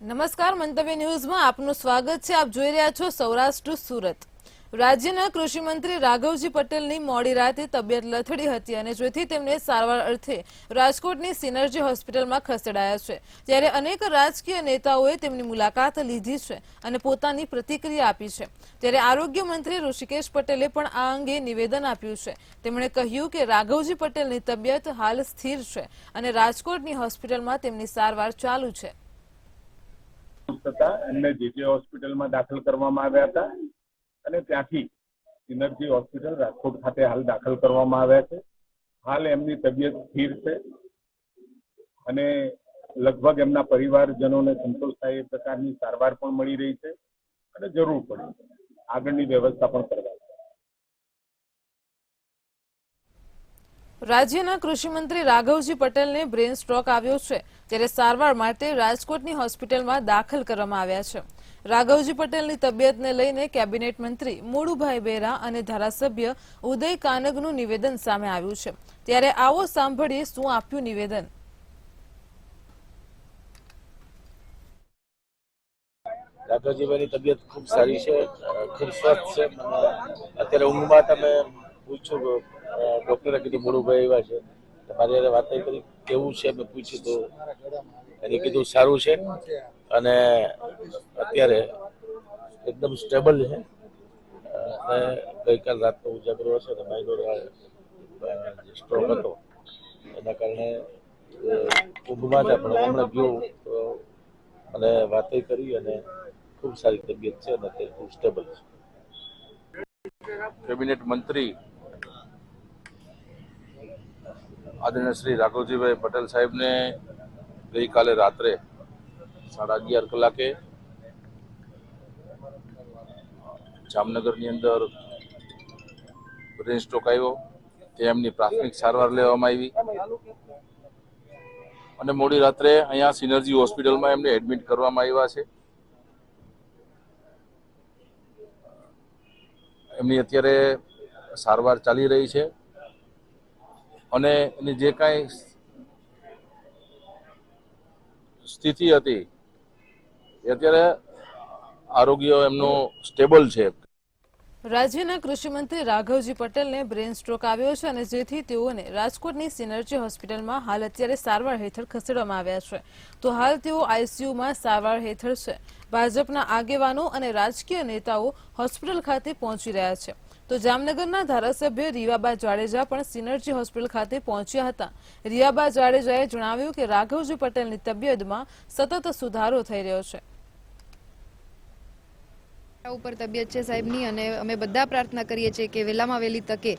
નમસ્કાર, મંતવ્ય ન્યૂઝમાં આપનું સ્વાગત છે। આપ જોઈ રહ્યા છો સૌરાષ્ટ્ર સુરત। રાજ્યના કૃષિ મંત્રી રાઘવજી પટેલની મોડી રાતે તબિયત લથડી હતી અને જેથી તેમને સારવાર અર્થે રાજકોટની સિનર્જી હોસ્પિટલમાં ખસેડાયા છે। ત્યારે અનેક રાજકીય નેતાઓએ તેમની મુલાકાત લીધી છે અને પોતાની પ્રતિક્રિયા આપી છે। ત્યારે આરોગ્ય મંત્રી ઋષિકેશ પટેલે પણ આ અંગે નિવેદન આપ્યું છે। તેમણે કહ્યું કે રાઘવજી પટેલની તબિયત હાલ સ્થિર છે અને રાજકોટની હોસ્પિટલમાં તેમની સારવાર ચાલુ છે। એમને જેજે હોસ્પિટલમાં દાખલ કરવામાં આવ્યા હતા અને ત્યાંથી સિનર્જી હોસ્પિટલ રાજકોટ ખાતે હાલ દાખલ કરવામાં આવ્યા છે। હાલ એમની તબિયત સ્થિર છે અને લગભગ એમના પરિવારજનોને સંતોષ થાય એ પ્રકારની સારવાર પણ મળી રહી છે અને જરૂર પડે આગળની વ્યવસ્થા પણ કરવા। રાજ્યના કૃષિ મંત્રી રાઘવજી પટેલને બ્રેન સ્ટ્રોક આવ્યો છે, ત્યારે સારવાર માટે રાજકોટની હોસ્પિટલમાં દાખલ કરવામાં આવ્યા છે। રાઘવજી પટેલની તબિયતને લઈને કેબિનેટ મંત્રી મોડુભાઈ બેરા અને ધારાસભ્ય ઉદય કાનગનું નિવેદન સામે આવ્યું છે। ત્યારે આવો સાંભળીએ શું આપ્યું નિવેદન। રાઘવજીભાઈની તબિયત ખૂબ સારી છે, ખૂબ સ્વસ્થ છે। અત્યારે ઊંઘમાં તમે પૂછ્યું, ડૉક્ટરે કીધું મોડુભાઈ આવ્યા છે, મારી યારે વાત કરી કેવું છે મેં પૂછ્યું તો એને કીધું સારું છે અને અત્યારે એકદમ સ્ટેબલ છે। અને ગઈકાલ રાતનો ઉજાગરો હશે ને માઇનોર સ્ટ્રોક હતો એના કારણે ઊંઘમાં જ આપણે હમણાં ગયો તો મને વાત કરી અને ખૂબ સારી તબિયત છે અને અત્યારે ખૂબ સ્ટેબલ છે। કેબિનેટ મંત્રી આદરણીય શ્રી રાઘવજીભાઈ પટેલ સાહેબને ગઈકાલે રાત્રે 11:30 કલાકે જામનગરની અંદર બ્રેન સ્ટ્રોક આવ્યો। તેમની પ્રાથમિક સારવાર લેવામાં આવી અને મોડી રાત્રે અહીંયા સિનર્જી હોસ્પિટલમાં એમને એડમિટ કરવામાં આવ્યા છે। એમની અત્યારે સારવાર ચાલી રહી છે અને એની જે કાંઈ સ્થિતિ હતી એ અત્યારે આરોગ્ય એમનું સ્ટેબલ છે। રાજ્યના કૃષિ મંત્રી રાઘવજી પટેલને બ્રેન સ્ટ્રોક આવ્યો છે અને જેથી તેઓને રાજકોટની સિનર્જી હોસ્પિટલમાં હાલ અત્યારે સારવાર હેઠળ ખસેડવામાં આવ્યા છે। તો હાલ તેઓ આઈસીયુમાં સારવાર હેઠળ છે। ભાજપના આગેવાનો અને રાજકીય નેતાઓ હોસ્પિટલ ખાતે પહોંચી રહ્યા છે। તો જામનગરના ધારાસભ્ય રીવાબા જાડેજા પણ સિનર્જી હોસ્પિટલ ખાતે પહોંચ્યા હતા। રીવાબા જાડેજાએ જણાવ્યું કે રાઘવજી પટેલની તબિયતમાં સતત સુધારો થઈ રહ્યો છે। ઉપર તબિયત છે સાહેબની અને અમે બધા પ્રાર્થના કરીએ છીએ કે વહેલામાં વહેલી તકે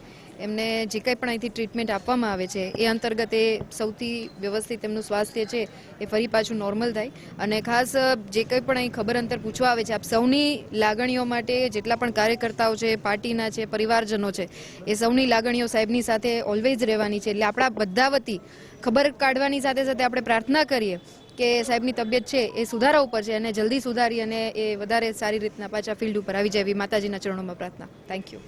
એમને જે કંઈ પણ અહીંથી ટ્રીટમેન્ટ આપવામાં આવે છે એ અંતર્ગત એ સૌથી વ્યવસ્થિત એમનું સ્વાસ્થ્ય છે એ ફરી પાછું નોર્મલ થાય। અને ખાસ જે કંઈ પણ અહીં ખબર અંતર પૂછવા આવે છે, આપ સૌની લાગણીઓ માટે જેટલા પણ કાર્યકર્તાઓ છે, પાર્ટીના છે, પરિવારજનો છે, એ સૌની લાગણીઓ સાહેબની સાથે ઓલવેઝ રહેવાની છે। એટલે આપણા બધા વતી ખબર કાઢવાની સાથે સાથે આપણે પ્રાર્થના કરીએ કે સાહેબની તબિયત છે એ સુધારા ઉપર છે અને જલ્દી સુધારી અને એ વધારે સારી રીતના પાછા ફિલ્ડ ઉપર આવી જાય એવી માતાજીના ચરણોમાં પ્રાર્થના। Thank you.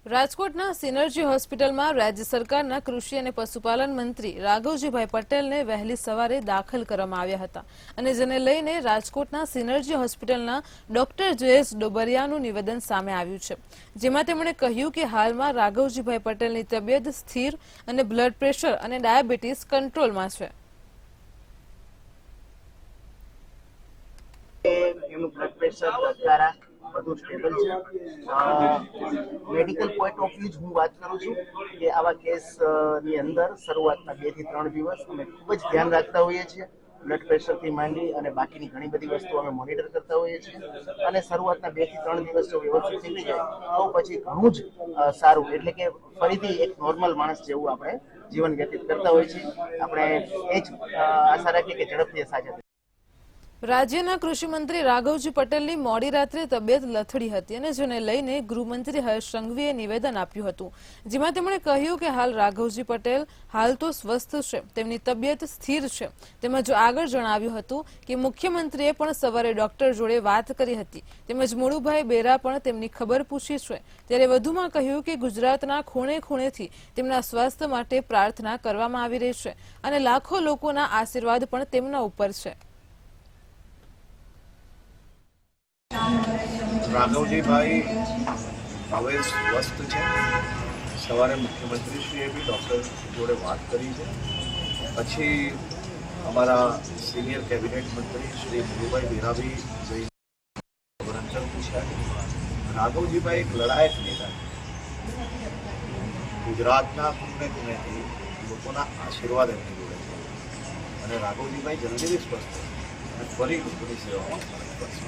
રાજકોટના સિનર્જી હોસ્પિટલમાં રાજ્ય સરકારના કૃષિ અને પશુપાલન મંત્રી રાઘવજીભાઈ પટેલને વહેલી સવારે દાખલ કરવામાં આવ્યા હતા અને જેને લઈને રાજકોટના સિનર્જી હોસ્પિટલના ડોક્ટર જયેશ ડોબરિયાનું નિવેદન સામે આવ્યું છે, જેમાં તેમણે કહ્યું કે હાલમાં રાઘવજીભાઈ પટેલની તબિયત સ્થિર અને બ્લડ પ્રેશર અને ડાયાબિટીસ કંટ્રોલમાં છે। એમનું બ્લડ પ્રેશર દ્વારા બધું સ્ટેબલ છે। મેડિકલ પોઈન્ટ ઓફ વ્યૂ હું વાત કરું છું કે આવા કેસ ની અંદર શરૂઆતના 2 થી 3 દિવસ અમે ખૂબ જ ધ્યાન રાખતા હોઈએ છીએ। બ્લડ પ્રેશરથી માંડી અને બાકીની ઘણી બધી વસ્તુઓ અમે મોનિટર કરતા હોઈએ છીએ અને શરૂઆતના 2 થી 3 દિવસ જો વ્યવસ્થિત થઈ જાય તો પછી ઘણું જ સારું, એટલે કે ફરીથી એક નોર્મલ માણસ જેવું આપણે જીવન વ્યતીત કરતા હોઈએ છીએ। આપણે એ જ આશા રાખીએ કે ઝડપથી સાજા। રાજ્યના કૃષિ મંત્રી રાઘવજી પટેલની મોડી રાત્રે તબિયત લથડી હતી અને જેને લઈને ગૃહમંત્રી હર્ષ સંઘવીએ નિવેદન આપ્યું હતું, જેમાં તેમણે કહ્યું કે હાલ રાઘવજી પટેલ હાલ તો સ્વસ્થ છે, તેમની તબિયત સ્થિર છે। તેમજ આગળ જણાવ્યું હતું કે મુખ્યમંત્રીએ પણ સવારે ડોક્ટર જોડે વાત કરી હતી, તેમજ મોડુભાઈ બેરા પણ તેમની ખબર પૂછી છે। ત્યારે વધુમાં કહ્યું કે ગુજરાતના ખૂણે ખૂણેથી તેમના સ્વાસ્થ્ય માટે પ્રાર્થના કરવામાં આવી રહી છે અને લાખો લોકોના આશીર્વાદ પણ તેમના ઉપર છે। રાઘવજીભાઈ હવે સ્વસ્થ છે. સવારે મુખ્યમંત્રીશ્રીએ બી ડૉક્ટર જોડે વાત કરી છે. પછી અમારા સિનિયર કેબિનેટ મંત્રી શ્રી મુરુભાઈ બેરાબી જઈને ખબરઅંતર પૂછ્યા. રાઘવજીભાઈ એક લડાયક નેતા છે. ગુજરાતના ખૂણે ખૂણેથી લોકોના આશીર્વાદ એમની જોડે છે અને રાઘવજીભાઈ જલ્દીથી સ્વસ્થ અને ફરી લોકોની સેવામાં ફરજ પડશે.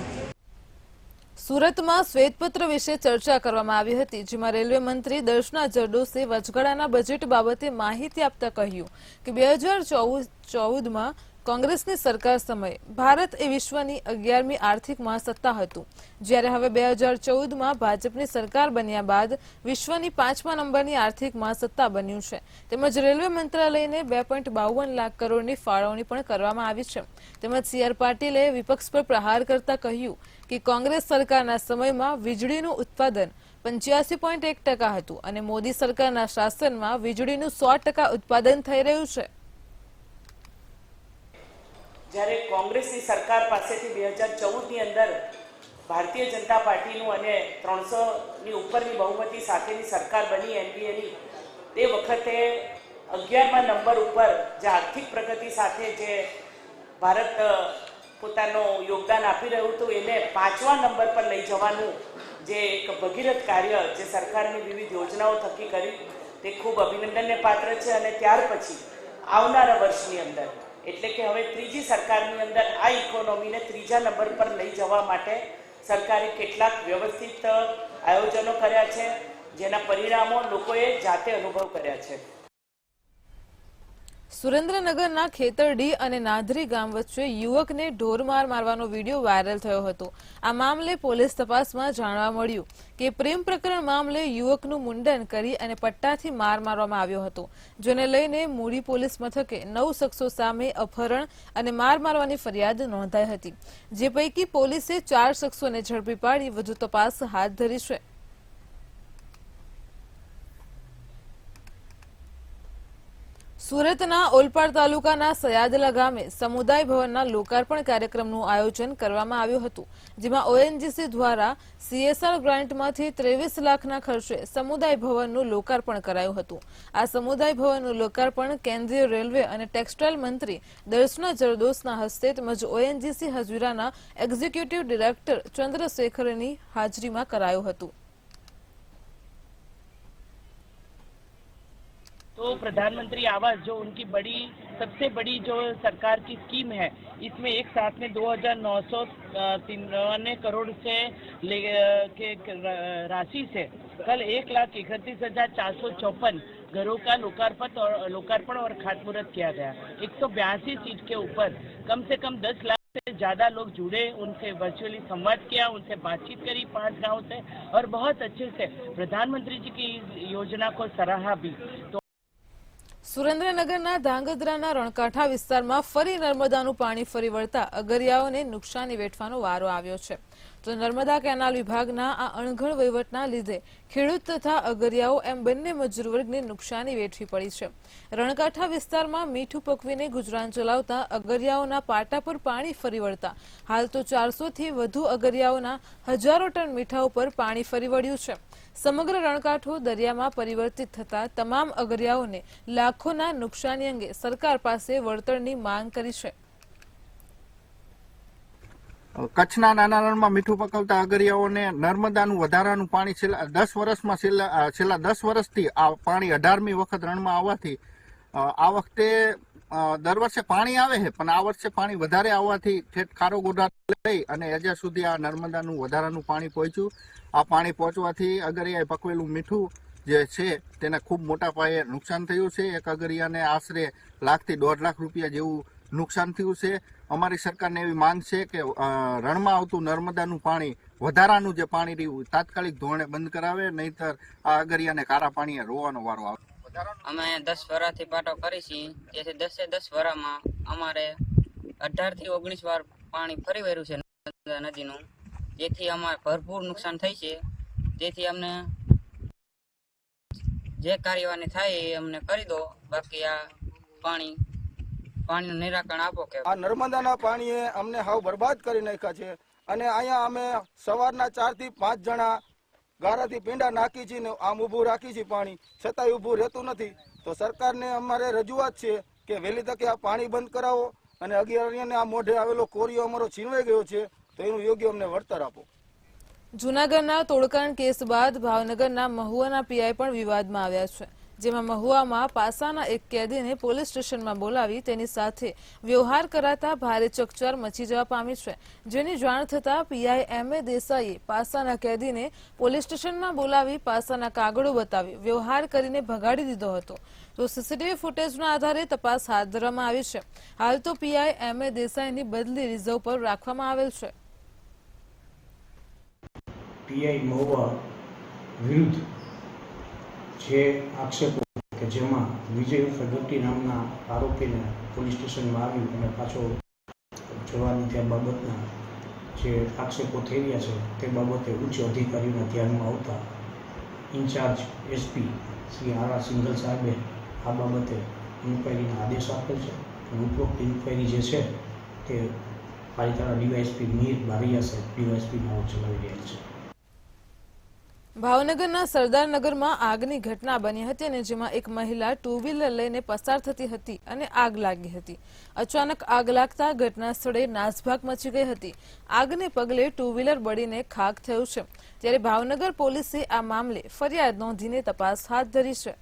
સુરતમાં શ્વેતપત્ર વિશે ચર્ચા કરવામાં આવી હતી, જેમાં રેલવે મંત્રી દર્શના જરદોશે વચગાળાના બજેટ બાબતે માહિતી આપતા કહ્યું કે 2014-14માં કોંગ્રેસની સરકાર સમયે ભારત એ વિશ્વની 11મી આર્થિક મહાસત્તા હતું, જ્યારે હવે 2014માં ભાજપની સરકાર બન્યા બાદ વિશ્વની 5મા નંબરની આર્થિક મહાસત્તા બન્યું છે. તેમજ રેલવે મંત્રાલયને 2.52 લાખ કરોડની ફાળવણી પણ કરવામાં આવી છે. તેમજ CR પાટીલે વિપક્ષ પર પ્રહાર કરતા કહ્યું કે કોંગ્રેસ સરકારના સમયમાં વીજળીનું ઉત્પાદન 85.1% હતું અને મોદી સરકારના શાસનમાં વીજળીનું 100% ઉત્પાદન થઈ રહ્યું છે. જ્યારે કોંગ્રેસની સરકાર પાસેથી 2014ની અંદર ભારતીય જનતા પાર્ટીનું અને 300ની ઉપરની બહુમતી સાથેની સરકાર બની એનડીએની, તે વખતે 11મા નંબર ઉપર જે આર્થિક પ્રગતિ સાથે જે ભારત પોતાનું યોગદાન આપી રહ્યું હતું એને 5મા નંબર પર લઈ જવાનું જે એક ભગીરથ કાર્ય જે સરકારની વિવિધ યોજનાઓ થકી કરી તે ખૂબ અભિનંદનને પાત્ર છે. અને ત્યાર પછી આવનારા વર્ષની અંદર એટલે કે હવે ત્રીજી સરકારની અંદર આ ઇકોનોમીને 3જા નંબર પર લઈ જવા માટે સરકારે કેટલાક વ્યવસ્થિત આયોજનો કર્યા છે, જેના પરિણામો લોકોએ જાતે અનુભવ કર્યા છે. સુરેન્દ્રનગરના ખેતરડી અને નાધરી ગામ વચ્ચે યુવકને ઢોરમાર મારવાનો વિડીયો વાયરલ થયો હતો. આ મામલે પોલીસ તપાસમાં જાણવા મળ્યું કે પ્રેમ પ્રકરણ મામલે યુવકનું મુંડન કરી અને પટ્ટાથી માર મારવામાં આવ્યો હતો, જેને લઈને મૂળી પોલીસ મથકે 9 શખ્સો સામે અપહરણ અને માર મારવાની ફરિયાદ નોંધાઈ હતી, જે પૈકી પોલીસે 4 શખ્સોને ઝડપી પાડી વધુ તપાસ હાથ ધરી છે. સુરતના ઓલપાડ તાલુકાના સયાદલા ગામે સમુદાય ભવનના લોકાર્પણ કાર્યક્રમનું આયોજન કરવામાં આવ્યું હતું, જેમાં ONGC દ્વારા CSR ગ્રાન્ટમાંથી 23 લાખના ખર્ચે સમુદાય ભવનનું લોકાર્પણ કરાયું હતું. આ સમુદાય ભવનનું લોકાર્પણ કેન્દ્રીય રેલવે અને ટેક્સટાઇલ મંત્રી દર્શના જરદોશના હસ્તે તેમજ ONGC હજીરાના એક્ઝિક્યુટિવ ડિરેક્ટર ચંદ્રશેખરની હાજરીમાં કરાયું હતું. तो प्रधानमंत्री आवास जो उनकी बड़ी सबसे बड़ी जो सरकार की स्कीम है, इसमें एक साथ में 2,993 करोड़ से राशि से कल 1,31,454 घरों का लोकार्पण और खातमुहूर्त किया गया. 182 सीट के ऊपर कम से कम 10 लाख से ज़्यादा लोग जुड़े, उनसे वर्चुअली संवाद किया, उनसे बातचीत करी 5 गाँव से और बहुत अच्छे से प्रधानमंत्री जी की योजना को सराहा भी. तो સુરેન્દ્રનગરના ધાંગધ્રાના રણકાંઠા વિસ્તારમાં ફરી નર્મદાનું પાણી ફરી વળતા અગરિયાઓને નુકસાની વેઠવાનો વારો આવ્યો છે. તો નર્મદા કેનાલ વિભાગના આ અણઘડ વહીવટના લીધે ખેડૂત તથા અગરિયાઓ એમ બંને મજૂર વર્ગને નુકસાની વેઠવી પડી છે. રણકાંઠા વિસ્તારમાં મીઠું પકવીને ગુજરાન ચલાવતા અગરિયાઓના પાટા પર પાણી ફરી વળતા હાલ તો 400થી વધુ અગરિયાઓના હજારો ટન મીઠા ઉપર પાણી ફરી વળ્યું છે. સમગ્ર રણકાંઠો દરિયામાં પરિવર્તિત થતા તમામ અગરિયાઓને લાખોના નુકસાની અંગે સરકાર પાસે વળતરની માંગ કરી છે. કચ્છના નાના રણમાં મીઠું પકવતા અગરિયાઓને નર્મદાનું વધારાનું પાણી છેલ્લા 10 વર્ષથી આ પાણી 18મી વખત રણમાં આવવાથી આ વખતે દર વર્ષે પાણી આવે છે, પણ આ વર્ષે પાણી વધારે આવવાથી ઠેઠ ખારોગોડા લઈ અને હજાર સુધી આ નર્મદાનું વધારાનું પાણી પહોંચ્યું. આ પાણી પહોંચવાથી અગરિયાએ પકવેલું મીઠું જે છે તેને ખૂબ મોટા પાયે નુકસાન થયું છે. એક અગરિયાને આશરે લાખથી 1.5 લાખ રૂપિયા જેવું નુકસાન થયું છે. અમારી સરકારને એવી માંગ છે કે રણમાં આવતું નર્મદાનું પાણી વધારાનું જે પાણી રહ્યું તાત્કાલિક ધોરણે બંધ કરાવે, નહીતર આ અગરિયાને કારા પાણીએ રોવાનો વારો આવે. અમે 10 વરાથી પાટો કરી છીએ, તેથી 10 વરામાં અમારે 18 થી 19 વાર પાણી ફરી વળ્યું છે નદીનું, જેથી અમારે ભરપૂર નુકસાન થઈ છે. તેથી અમને જે કાર્યવાહી થાય એ અમને કરી દો, બાકી આ પાણીનું નિરાકરણ આપો. કે આ નર્મદાના પાણીએ અમને હાવ બરબાદ કરી નાખ્યા છે. અને અહીંયા અમે સવારના 4 થી 5 જણા ગારાથી પીંડા નાખી છે ને આમ ઊભું રાખી છે પાણી, છતાંય ઊભું રહેતું નથી. તો સરકારને અમારે રજૂઆત છે કે વહેલી તકે આ પાણી બંધ કરાવો અને અગિયારીને આ મોઢે આવેલો કોરિયો અમારો છીનવાઈ ગયો છે તો એનું યોગ્ય અમને વળતર આપો. જૂનાગઢના તોડકાંડ કેસ બાદ ભાવનગરના મહુવાના પીઆઈ પણ વિવાદમાં આવ્યા છે, જેમાં મહુવામાં પાસાના એક કેદીને પોલીસ સ્ટેશનમાં બોલાવી તેની સાથે વ્યવહાર કરાતા ભારે ચકચાર મચી જવા પામી છે. જેની જાણ થતાં પીઆઈ એમ.એ. દેસાઈએ પાસાના કેદીને પોલીસ સ્ટેશનમાં બોલાવી પાસાના કાગળો બતાવી વ્યવહાર કરીને ભગાડી દીધો હતો. તો સીસીટીવી ફૂટેજના આધારે તપાસ હાથ ધરવામાં આવી છે. હાલ તો પીઆઈ એમ.એ. દેસાઈની બદલી રિઝર્વ પર રાખવામાં આવેલ છે. પીઆઈ મહુવા વિરુદ્ધ જે આક્ષેપો કે જેમાં વિજય ઉર્ફે ગટ્ટી નામના આરોપીને પોલીસ સ્ટેશનમાં આવી અને પાછો જવા દીધા બાબતના જે આક્ષેપો થઈ રહ્યા છે તે બાબતે ઉચ્ચ અધિકારીઓના ધ્યાનમાં આવતા incharge SP Shri R Singhal સાહેબે આ બાબતે ઇન્ક્વાયરીના આદેશ આપેલ છે. ઉપરોક્ત ઇન્ક્વાયરી જે છે તે પાલિતાણા ડીવાયએસપી મીર બારિયા સાહેબ ડીવાયએસપી નાઓ ચલાવી રહ્યા છે. ભાવનગરના સરદારનગરમાં આગની ઘટના બની હતી અને જેમાં એક મહિલા ટુ વ્હીલર લઈને પસાર થતી હતી અને આગ લાગી હતી. અચાનક આગ લાગતા ઘટના સ્થળે નાસભાગ મચી ગઈ હતી. આગને પગલે ટુ વ્હીલર બળીને ખાખ થયું છે. ત્યારે ભાવનગર પોલીસે આ મામલે ફરિયાદ નોંધીને તપાસ હાથ ધરી છે.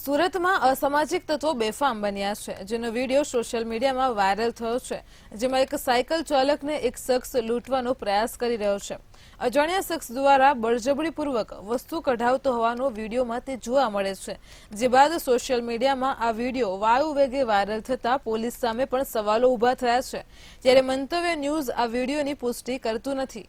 સુરતમાં અસામાજિક તત્વો બેફામ બન્યા છે, જેનો વિડીયો સોશિયલ મીડિયામાં વાયરલ થયો છે, જેમાં એક સાયકલ ચાલકને એક શખ્સ લૂંટવાનો પ્રયાસ કરી રહ્યો છે. અજાણ્યા શખ્સ દ્વારા બળજબરીપૂર્વક વસ્તુ કઢાવતો હોવાનો વિડીયોમાં તે જોવા મળે છે. જે બાદ સોશિયલ મીડિયામાં આ વિડીયો વાયુ વેગે વાયરલ થતા પોલીસ સામે પણ સવાલો ઉભા થયા છે. ત્યારે મંતવ્ય ન્યૂઝ આ વિડીયોની પુષ્ટિ કરતું નથી.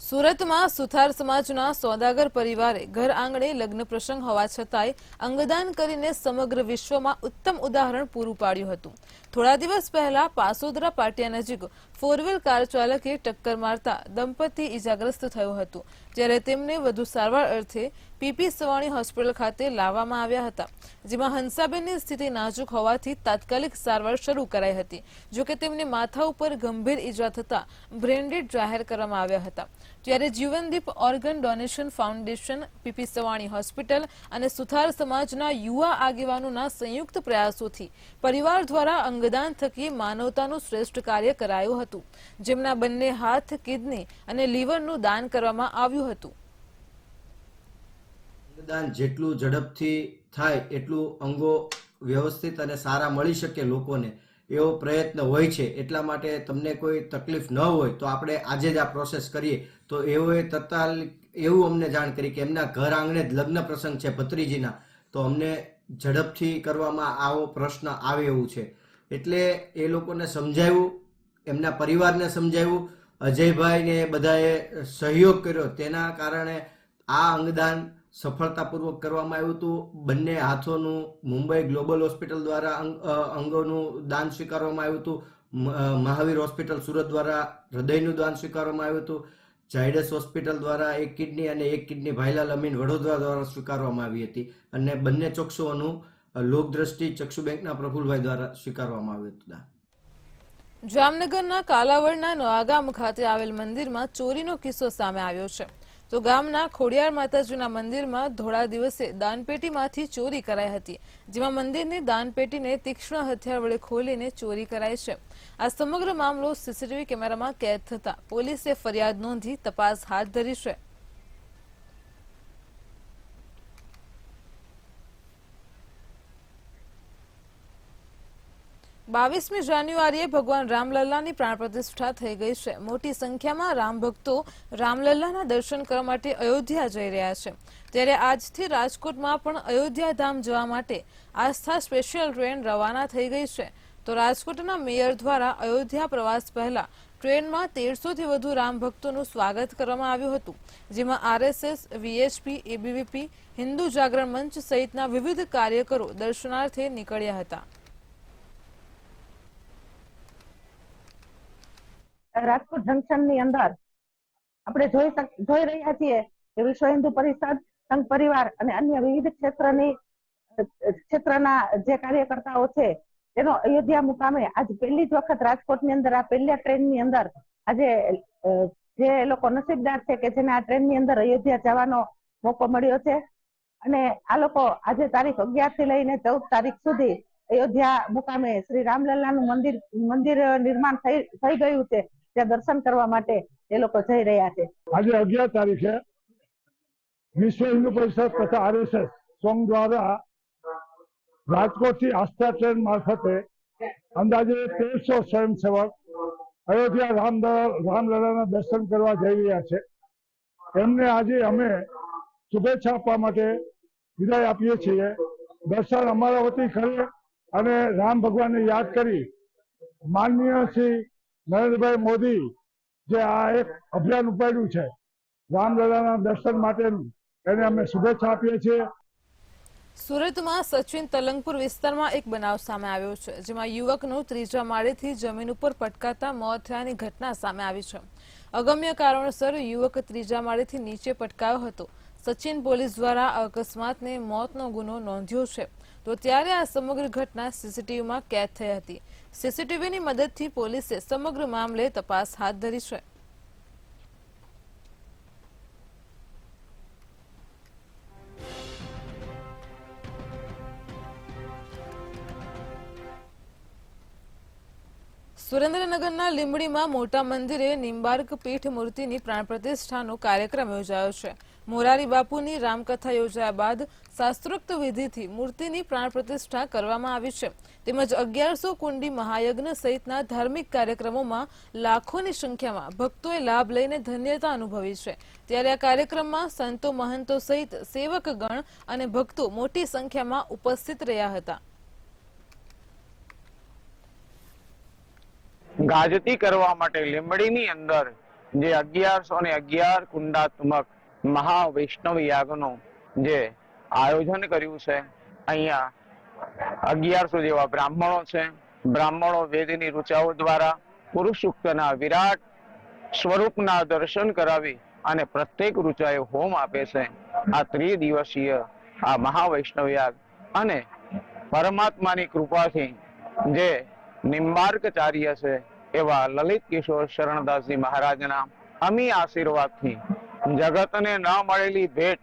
સુરતમાં સુથાર સમાજના સોદાગર પરિવારે ઘર આંગણે લગ્ન પ્રસંગ હોવા છતાંય અંગદાન કરીને સમગ્ર વિશ્વમાં ઉત્તમ ઉદાહરણ પૂરું પાડ્યું હતું. થોડા દિવસ પહેલા પાસોદરા પાટિયા નજીક 4 વ્હીલ કાર ચાલકે ટક્કર મારતા દંપતી ઇજાગ્રસ્ત થયું હતું. જ્યારે તેમને વધુ સારવાર અર્થે પીપી સવાણી હોસ્પિટલ ખાતે લાવવામાં આવ્યા હતા, જેમાં હંસાબેનની સ્થિતિ નાજુક હોવાથી તાત્કાલિક સારવાર શરૂ કરાઈ હતી. જોકે તેમને માથા ઉપર ગંભીર ઈજા થતા બ્રેન્ડેડ જાહેર કરવામાં આવ્યા હતા. ત્યારે જીવનદીપ organ donation foundation, PP Savani hospital અને સુથાર સમાજના યુવા આગેવાનોના સંયુક્ત પ્રયાસોથી પરિવાર દ્વારા અંગદાન થકી માનવતાનું શ્રેષ્ઠ કાર્ય કરાયું હતું, જેમના બંને હાથ, કિડની અને લીવરનું દાન કરવામાં આવ્યું હતું. અંગદાન જેટલું ઝડપથી થાય એટલું અંગો વ્યવસ્થિત અને સારા મળી શકે લોકોને, એવો પ્રયત્ન હોય છે. એટલા માટે તમને કોઈ તકલીફ ન હોય તો આપણે આજે જ આ પ્રોસેસ કરીએ. તો એઓએ તત્કાલ એવું અમને જાણ કરી કે એમના ઘર આંગણે જ લગ્ન પ્રસંગ છે ભત્રીજીના, તો અમને ઝડપથી કરવામાં આવો પ્રશ્ન આવે એવું છે. એટલે એ લોકોને સમજાવ્યું, એમના પરિવારને સમજાવ્યું, અજયભાઈને બધાએ સહયોગ કર્યો. તેના કારણે આ અંગદાન સફળતાપૂર્વક કરવામાં આવ્યું હતું. બંને હાથોનું મુંબઈ ગ્લોબલ હોસ્પિટલ દ્વારા અંગોનું દાન સ્વીકારવામાં આવ્યું હતું. મહાવીર હોસ્પિટલ સુરત દ્વારા હૃદયનું દાન સ્વીકારવામાં આવ્યું હતું. ઝાયડસ હોસ્પિટલ દ્વારા 1 કિડની અને 1 કિડની ભાઈલાલ અમીન વડોદરા દ્વારા સ્વીકારવામાં આવી હતી. અને બંને ચક્ષુઓનું લોકદ્રષ્ટિ ચક્ષુ બેંકના પ્રફુલભાઈ દ્વારા સ્વીકારવામાં આવ્યું હતું. જામનગરના કાલાવડના નવાગામ ખાતે આવેલ મંદિરમાં ચોરીનો કિસ્સો સામે આવ્યો છે. તો ગામના ખોડિયાર માતાજીના મંદિરમાં ધોળા દિવસે દાનપેટીમાંથી ચોરી કરાઈ હતી, જેમાં મંદિરની દાનપેટીને તીક્ષ્ણ હથિયાર વડે ખોલીને ચોરી કરાઈ છે. આ સમગ્ર મામલો સીસીટીવી કેમેરામાં કેદ થતા પોલીસે ફરિયાદ નોંધી તપાસ હાથ ધરી છે. બાવીસમી જાન્યુઆરીએ ભગવાન રામલલ્લાની પ્રાણ પ્રતિષ્ઠા થઈ ગઈ છે. મોટી સંખ્યામાં રામ ભક્તો રામલલ્લાના દર્શન કરવા માટે અયોધ્યા જઈ રહ્યા છે. ત્યારે આજથી રાજકોટમાં પણ અયોધ્યા ધામ જવા માટે આસ્થા સ્પેશિયલ ટ્રેન રવાના થઈ ગઈ છે. તો રાજકોટના મેયર દ્વારા અયોધ્યા પ્રવાસ પહેલા ટ્રેનમાં 1300થી વધુ રામ ભક્તોનું સ્વાગત કરવામાં આવ્યું હતું, જેમાં આરએસએસ, વીએચપી, એબીવીપી, હિન્દુ જાગરણ મંચ સહિતના વિવિધ કાર્યકરો દર્શનાર્થે નીકળ્યા હતા. રાજકોટ જંકશનની અંદર આપણે જોઈ રહ્યા છીએ કે વિશ્વ હિન્દુ પરિષદ, સંઘ પરિવાર અને અન્ય વિવિધ ક્ષેત્રની ક્ષેત્રના જે કાર્યકર્તાઓ છે તેનો અયોધ્યા મુકામે આજ પહેલી જ વખત રાજકોટની અંદર આ પહેલા ટ્રેનની અંદર આજે જે લોકો નસીબદાર છે કે જેને આ ટ્રેનની અંદર અયોધ્યા જવાનો મોકો મળ્યો છે અને આ લોકો આજે તારીખ 11 થી લઈને 14 તારીખ સુધી અયોધ્યા મુકામે શ્રી રામલલ્લાનું મંદિર નિર્માણ થઈ ગયું છે ત્યાં દર્શન કરવા માટે એ લોકો જઈ રહ્યા છે. આજે 11 તારીખે વિશ્વ હિન્દુ પરિષદ તથા RSS સંઘ દ્વારા રાજકોટથી આસ્થા ટ્રેન મારફતે અંદાજે 1300 સ્વયંસેવક અયોધ્યા રામલલ્લાના દર્શન કરવા જઈ રહ્યા છે. એમને આજે અમે શુભેચ્છા આપવા માટે વિદાય આપીએ છીએ. દર્શન અમારા વતી કરે અને રામ ભગવાનને યાદ કરી માનનીય શ્રી નરેન્દ્રભાઈ મોદી જે આ એક અભિયાન ઉપાડ્યું છે રામલલ્લાના દર્શન માટેનું, એને અમે શુભેચ્છા આપીએ છીએ. સુરતમાં સચિન તલંગપુર વિસ્તારમાં એક બનાવ સામે આવ્યો છે, જેમાં યુવકનું ત્રીજા માળેથી જમીન ઉપર પટકાતા મોત થયાની ઘટના સામે આવી છે. અગમ્ય કારણોસર યુવક ત્રીજા માળેથી નીચે પટકાયો હતો. સચિન પોલીસ દ્વારા અકસ્માતને મોતનો ગુનો નોંધ્યો છે. તો ત્યારે આ સમગ્ર ઘટના સીસીટીવીમાં કેદ થઈ હતી. સીસીટીવીની મદદથી પોલીસે સમગ્ર મામલે તપાસ હાથ ધરી છે. સુરેન્દ્રનગરના લીંબડીમાં મોટા મંદિરે નિંબાર્ક પીઠ મૂર્તિની પ્રાણ પ્રતિષ્ઠાનો કાર્યક્રમ યોજાયો છે. મોરારી બાપુની રામકથા યોજાયા બાદ શાસ્ત્રોક્ત વિધિથી મૂર્તિની પ્રાણ પ્રતિષ્ઠા કરવામાં આવી છે. તેમજ 1100 કુંડી મહાયજ્ઞ સહિતના ધાર્મિક કાર્યક્રમોમાં લાખોની સંખ્યામાં ભક્તોએ લાભ લઈને ધન્યતા અનુભવી છે. ત્યારે આ કાર્યક્રમમાં સંતો મહંતો સહિત સેવકગણ અને ભક્તો મોટી સંખ્યામાં ઉપસ્થિત રહ્યા હતા. ગાજતી કરવા માટે લીંબડીની અંદર જે 1111 કુંડાત્મક મહાવૈષ્ણવ યાગનું જે આયોજન કર્યું છે, અહીંયા 1100 જેવા બ્રાહ્મણો છે. બ્રાહ્મણો વેદની ઋચાઓ દ્વારા પુરુષોક્તના વિરાટ સ્વરૂપના દર્શન કરાવી અને પ્રત્યેક ઋચાએ હોમ આપે છે. આ ત્રિદિવસીય આ મહાવૈષ્ણવ યાગ અને પરમાત્માની કૃપાથી જે નિંબાર્કચાર્ય છે એવા લલિત કિશોર શરણદાસજી મહારાજના અમી આશીર્વાદથી જગતને ન મળેલી ભેટ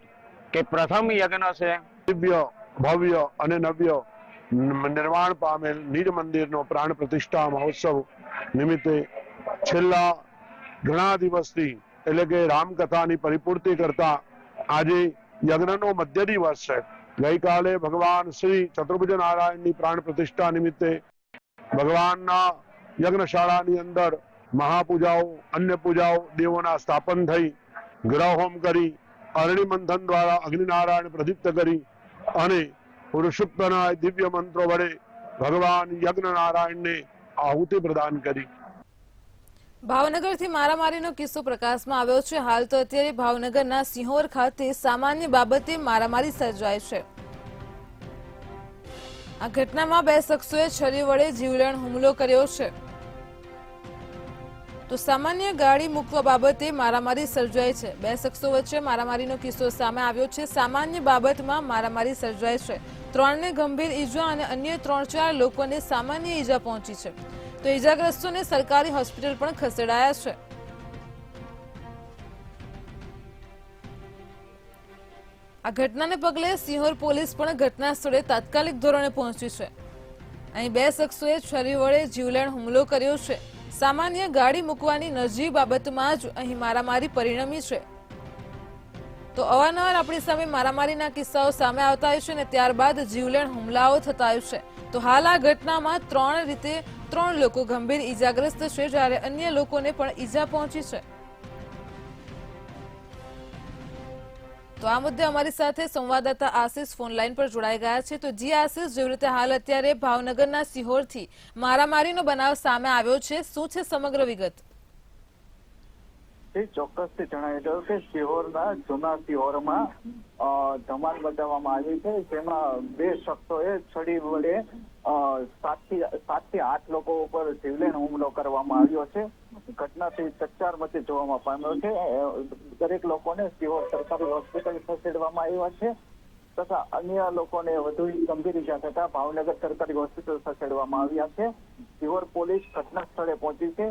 કે પ્રથમ યજ્ઞ છે. દિવ્ય ભવ્ય અને નવ્ય નિર્માણ પામેલ નિજ મંદિરનો પ્રાણ પ્રતિષ્ઠા મહોત્સવ નિમિત્તે છેલ્લા ઘણા દિવસથી એટલે કે રામકથાની પરિપૂર્તિ કરતા આજે યજ્ઞનો મધ્ય દિવસ છે. ગઈકાલે ભગવાન શ્રી ચતુર્ભુજ નારાયણની પ્રાણ પ્રતિષ્ઠા નિમિત્તે ભગવાનના યજ્ઞશાળાની અંદર મહાપૂજાઓ, અન્ય પૂજાઓ, દેવોના સ્થાપન થઈ, ગ્રહ હોમ કરી, અરણી મંથન દ્વારા અગ્નિનારાયણ પ્રદીપ્ત કરી અને પુરુષોક્તના દિવ્ય મંત્રો વડે ભગવાન યજ્ઞ નારાયણને આહુતિ પ્રદાન કરી. ભાવનગરથી મારામારીનો કિસ્સો પ્રકાશમાં આવ્યો છે. હાલ તો અત્યારે ભાવનગરના સિંહોર ખાતે સામાન્ય બાબતે મારામારી સર્જાય છે. આ ઘટનામાં 2 શખ્સોએ છરી વડે જીવલેણ હુમલો કર્યો છે. તો સામાન્ય ગાડી મૂકવા બાબતે મારામારી સર્જાઈ છે. 2 શખ્સો વચ્ચે મારામારીનો કિસ્સો સામે આવ્યો છે. સામાન્ય બાબતમાં મારામારી સર્જાઈ છે. 3ને ગંભીર ઈજા અને અન્ય 3-4 લોકોને સામાન્ય ઈજા પહોંચી છે. તો ઈજાગ્રસ્તોને સરકારી હોસ્પિટલ પણ ખસેડાયા છે. આ ઘટનાને પગલે સિંહોર પોલીસ પણ ઘટના સ્થળે તાત્કાલિક ધોરણે પહોંચી છે. અહીં 2 શખ્સોએ છરી વડે જીવલેણ હુમલો કર્યો છે. સામાન્ય ગાડી મૂકવાની નજીક બાબતમાં જ અહીં મારામારી પરિણમી છે. તો અવારનવાર આપણી સામે મારામારીના કિસ્સાઓ સામે આવતા હોય છે અને ત્યારબાદ જીવલેણ હુમલાઓ થતા હોય છે. તો હાલ આ ઘટનામાં 3 રીતે 3 લોકો ગંભીર ઈજાગ્રસ્ત છે, જ્યારે અન્ય લોકોને પણ ઈજા પહોંચી છે. તો આ મુદ્દે અમારી સાથે સંવાદદાતા આશિષ ફોનલાઈન પર જોડાઈ ગયા છે. તો જી આશિષ, જેવી રીતે હાલ અત્યારે ભાવનગરના સિંહોરથી મારામારીનો બનાવ સામે આવ્યો છે, શું છે સમગ્ર વિગત? ચોક્કસથી જણાવી દઉં કે સિહોરના જૂના સિહોરમાં ધમાલ બચાવવામાં આવી છે, જેમાં 2 શખ્સોએ છડી વડે 7 થી 8 લોકો ઉપર જીવલેણ હુમલો કરવામાં આવ્યો છે. ઘટનાથી ચકચાર મચી જોવામાં પામ્યો છે. દરેક લોકોને સિહોર સરકારી હોસ્પિટલ ખસેડવામાં આવ્યા છે. તથા અન્ય લોકોને વધુ ગંભીર ઈજા થતા ભાવનગર સરકારી હોસ્પિટલ ખસેડવામાં આવ્યા છે. સિહોર પોલીસ ઘટના સ્થળે પહોંચી છે.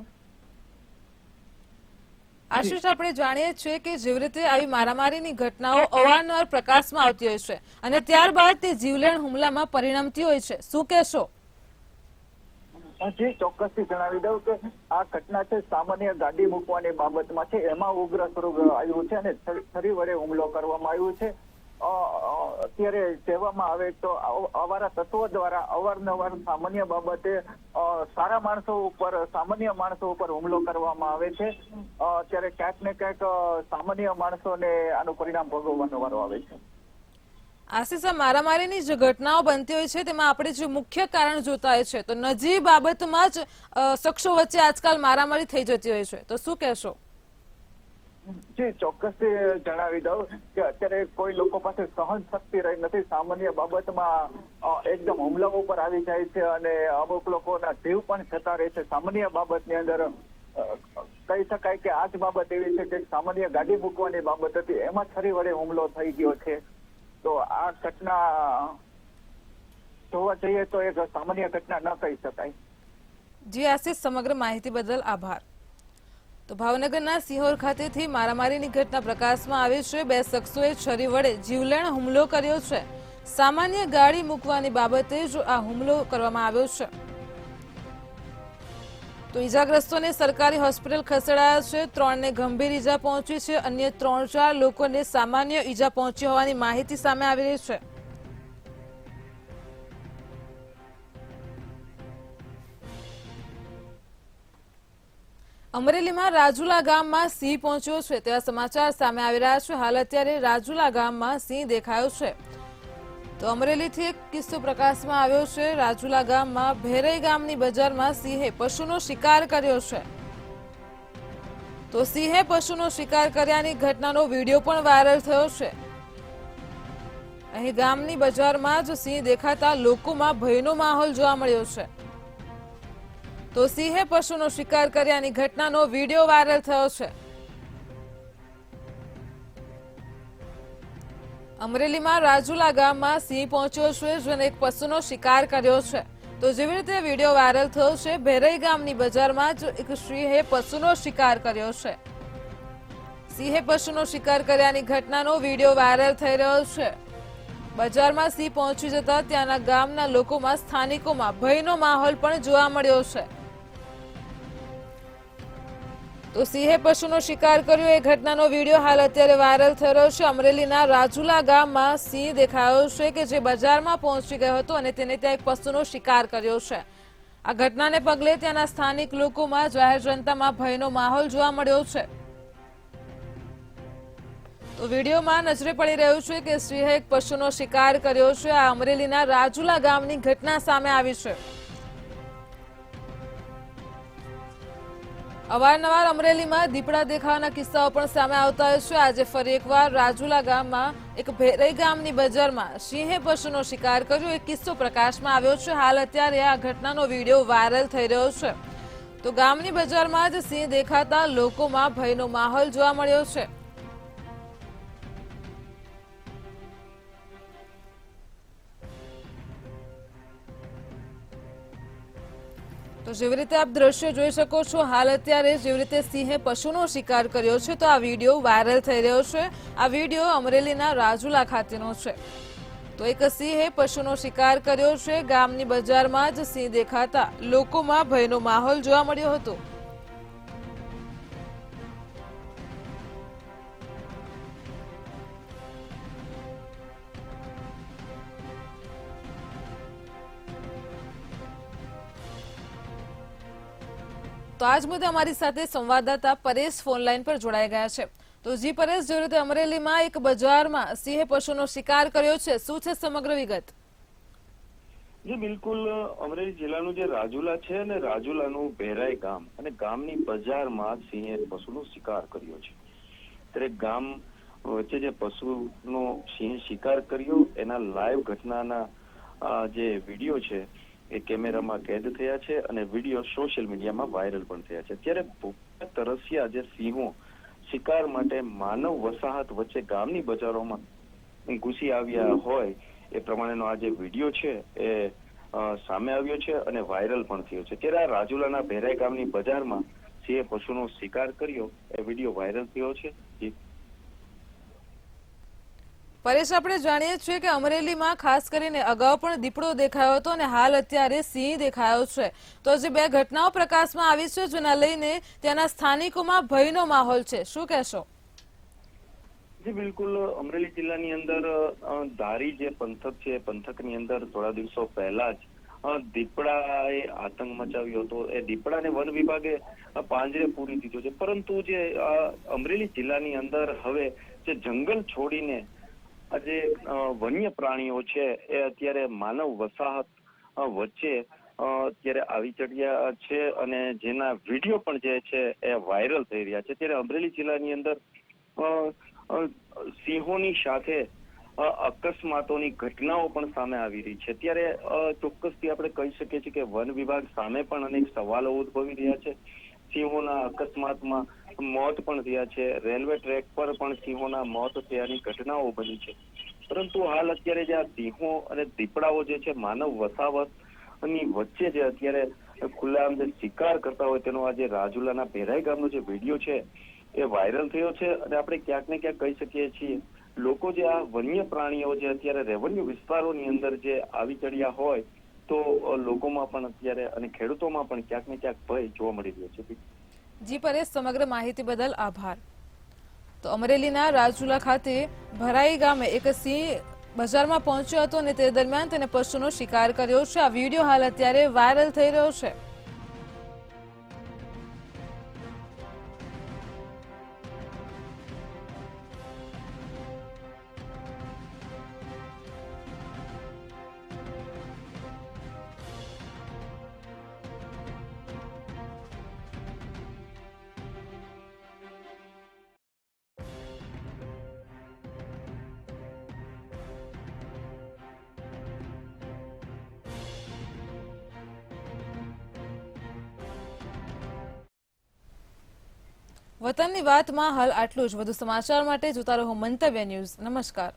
આશીષ, આપણે જાણીએ છીએ કે જેવી રીતે આવી મારામારીની ઘટનાઓ અવારનવાર પ્રકાશમાં આવતી હોય છે અને ત્યારબાદ તે જીવલેણ હુમલામાં પરિણમતી હોય છે. શું કહેશો? જી, ચોક્કસથી જણાવી દઉં કે આ ઘટના છે સામાન્ય ગાડી મૂકવાની બાબતમાં છે. એમાં ઉગ્ર સ્વરૂપ આવ્યું છે અને છરી વડે હુમલો કરવામાં આવ્યો છે. અત્યારે કહેવામાં આવે તો અવારા તત્વો દ્વારા અવારનવાર સામાન્ય બાબતે સામાન્ય માણસો ઉપર હુમલો કરવામાં આવે છે. ત્યારે ક્યાંક ને ક્યાંક સામાન્ય માણસોને આનું પરિણામ ભોગવવાનો વારો આવે છે. આશીષ, મારામારીની જે ઘટનાઓ બનતી હોય છે તેમાં આપણે જે મુખ્ય કારણ જોતા હોય છે તો નજી બાબતમાં જ શખ્સો વચ્ચે આજકાલ મારામારી થઈ જતી હોય છે, તો શું કહેશો? જી, ચોક્કસથી જણાવી દઉં કે અત્યારે કોઈ લોકો પાસે સહન શક્તિ રહી નથી. સામાન્ય બાબતમાં એકદમ હુમલાઓ ઉપર આવી જાય છે અને અમુક લોકોના જીવ પણ જતા રહે છે. સામાન્ય બાબતની અંદર કહી શકાય કે આ જ બાબત એવી છે કે સામાન્ય ગાડી મૂકવાની બાબત હતી, એમાં છરી વડે હુમલો થઈ ગયો છે. તો આ ઘટના જોવા જઈએ તો એક સામાન્ય ઘટના ન કહી શકાય. જી આશીષ, સમગ્ર માહિતી બદલ આભાર. તો ભાવનગરના સિહોર ખાતેથી મારામારીની ઘટના પ્રકાશમાં આવી છે. બે શખ્સોએ છરી વડે જીવલેણ હુમલો કર્યો છે. સામાન્ય ગાડી મૂકવાની બાબતે જ આ હુમલો કરવામાં આવ્યો છે. તો ઈજાગ્રસ્તોને સરકારી હોસ્પિટલ ખસેડાયા છે. 3ને ગંભીર ઈજા પહોંચી છે. અન્ય 3-4 લોકોને સામાન્ય ઈજા પહોંચી હોવાની માહિતી સામે આવી રહી છે. અમરેલીમાં રાજુલા ગામમાં સિંહ પહોંચ્યો છે તેવા સમાચાર સામે આવી રહ્યા છે. હાલ અત્યારે રાજુલા ગામમાં સિંહ દેખાયો છે. તો અમરેલીથી એક કિસ્સો પ્રકાશમાં આવ્યો છે. રાજુલા ગામમાં ભેરઈ ગામની બજારમાં સિંહે પશુનો શિકાર કર્યો છે. તો સિંહે પશુનો શિકાર કર્યાની ઘટનાનો વિડીયો પણ વાયરલ થયો છે. અહીં ગામની બજારમાં જ સિંહ દેખાતા લોકોમાં ભયનો માહોલ જોવા મળ્યો છે. તો સિંહે પશુનો શિકાર કર્યાની ઘટનાનો વિડીયો વાયરલ થયો છે. અમરેલીમાં રાજુલા ગામમાં સિંહ પહોંચ્યો છે જેને એક પશુનો શિકાર કર્યો છે. તો જેવી રીતે વિડીયો વાયરલ થયો છે, ભેરઈ ગામની બજારમાં જ એક સિંહે પશુનો શિકાર કર્યો છે. સિંહે પશુનો શિકાર કર્યાની ઘટનાનો વિડીયો વાયરલ થઈ રહ્યો છે. બજારમાં સિંહ પહોંચી જતા ત્યાંના ગામના લોકોમાં સ્થાનિકોમાં ભયનો માહોલ પણ જોવા મળ્યો છે. તો સિંહે પશુનો શિકાર કર્યો એ ઘટનાનો વિડીયો હાલ અત્યારે વાયરલ થઈ રહ્યો છે. અમરેલીના રાજુલા ગામમાં સિંહ દેખાયો છે કે જે બજારમાં પહોંચી ગયો હતો અને તેને ત્યાં એક પશુનો શિકાર કર્યો છે. આ ઘટનાને પગલે ત્યાંના સ્થાનિક લોકોમાં જાહેર જનતામાં ભયનો માહોલ જોવા મળ્યો છે. તો વિડીયોમાં નજરે પડી રહ્યું છે કે સિંહે એક પશુનો શિકાર કર્યો છે. આ અમરેલીના રાજુલા ગામની ઘટના સામે આવી છે. અવારનવાર અમરેલીમાં દીપડા દેખાવાના કિસ્સાઓ પણ સામે આવતા હોય છે. આજે ફરી એકવાર રાજુલા ગામમાં એક ભેરઈ ગામની બજારમાં સિંહે પશુનો શિકાર કર્યો એક કિસ્સો પ્રકાશમાં આવ્યો છે. હાલ અત્યારે આ ઘટનાનો વિડીયો વાયરલ થઈ રહ્યો છે. તો ગામની બજારમાં જ સિંહ દેખાતા લોકોમાં ભયનો માહોલ જોવા મળ્યો છે. તો જેવી રીતે આપ દ્રશ્યો જોઈ શકો છો, હાલ અત્યારે જેવી રીતે સિંહે પશુનો શિકાર કર્યો છે તો આ વિડીયો વાયરલ થઈ રહ્યો છે. આ વિડીયો અમરેલીના રાજુલા ખાતેનો છે. તો એક સિંહે પશુનો શિકાર કર્યો છે. ગામની બજારમાં જ સિંહ દેખાતા લોકોમાં ભયનો માહોલ જોવા મળ્યો હતો. તો આજ મુદ્દે અમારી સાથે સંવાદદાતા પરેશ ફોનલાઈન પર જોડાઈ ગયા છે. તો જી પરેશ, જે રીતે અમરેલીમાં એક બજારમાં સિંહે પશુનો શિકાર કર્યો છે, શું છે સમગ્ર વિગત? જી બિલકુલ, અમરેલી જિલ્લાનું જે રાજુલા છે અને રાજુલાનું ભેરાઈ ગામ અને ગામની બજારમાં સિંહે પશુનો શિકાર કર્યો છે. ત્યારે ગામ વચ્ચે જે પશુનો સિંહે શિકાર કર્યો એના લાઈવ ઘટનાના જે વિડીયો છે એ કેમેરામાં કેદ થયા છે અને વિડીયો સોશિયલ મીડિયામાં વાયરલ પણ થયા છે. ત્યારે ભૂખ્યા તરસ્યા જે સિંહો શિકાર માટે માનવ વસાહત વચ્ચે ગામની બજારોમાં ઘૂસી આવ્યા હોય એ પ્રમાણેનો આ જે વિડીયો છે એ સામે આવ્યો છે અને વાયરલ પણ થયો છે. ત્યારે આ રાજુલાના ભેરાઈ ગામની બજારમાં સિંહે પશુનો શિકાર કર્યો એ વિડીયો વાયરલ થયો છે. પરેશ, આપણે જાણીએ છીએ કે અમરેલીમાં ખાસ કરીને અગાઉ પણ દીપડો દેખાયો હતો અને હાલ અત્યારે સિંહ દેખાયો છે. તો જે બે ઘટનાઓ પ્રકાશમાં આવી છે જેના લઈને ત્યાંના સ્થાનિકોમાં ભયનો માહોલ છે, શું કહેશો? જી બિલકુલ, અમરેલી જિલ્લાની અંદર ધારી જે પંથક છે પંથકની અંદર થોડા દિવસો પહેલા જ દીપડાએ આતંક મચાવ્યો હતો. એ દીપડાને વન વિભાગે પાંજરે પૂરી દીધો છે, પરંતુ જે અમરેલી જિલ્લાની અંદર હવે જે જંગલ છોડીને આજે વન્ય પ્રાણીઓ છે એ અત્યારે માનવ વસાહત વચ્ચે અત્યારે આવી ચડ્યા છે અને જેના વિડીયો પણ જે છે એ વાયરલ થઈ રહ્યા છે. ત્યારે અમરેલી જિલ્લાની અંદર સિંહોની સાથે અકસ્માતોની ઘટનાઓ પણ સામે આવી રહી છે. ત્યારે ચોક્કસથી આપણે કહી શકીએ છીએ કે વન વિભાગ સામે પણ અનેક સવાલો ઉદ્ભવી રહ્યા છે. સિંહોના અકસ્માતમાં મોત પણ થયા છે, રેલવે ટ્રેક પર પણ સિંહોના મોત થયાની ઘટનાઓ બની છે. પરંતુ હાલ અત્યારે જે આ સિંહો અને દીપડાઓ જે છે માનવ વસાવતની વચ્ચે જે અત્યારે ખુલ્લાઆમ જે શિકાર કરતા હોય તેનો આજે રાજુલાના ભેરાઈ ગામનો જે વિડીયો છે એ વાયરલ થયો છે. અને આપણે ક્યાંક ને ક્યાંક કહી શકીએ છીએ લોકો જે આ વન્ય પ્રાણીઓ જે અત્યારે રેવન્યુ વિસ્તારોની અંદર જે આવી ચડ્યા હોય તો લોકોમાં પણ અત્યારે અને ખેડૂતોમાં પણ ક્યાંક ને ક્યાંક ભય જોવા મળી રહ્યો છે. જી પરેશ, સમગ્ર માહિતી બદલ આભાર. તો અમરેલીના રાજુલા ખાતે ભરાઈ ગામે એક સિંહ બજારમાં પહોંચ્યો હતો અને તે દરમિયાન તેને પશુનો શિકાર કર્યો છે. આ વિડીયો હાલ અત્યારે વાયરલ થઈ રહ્યો છે. વતનની વાતમાં હાલ આટલું જ. વધુ સમાચાર માટે જોતા રહો મંતવ્ય ન્યૂઝ. નમસ્કાર.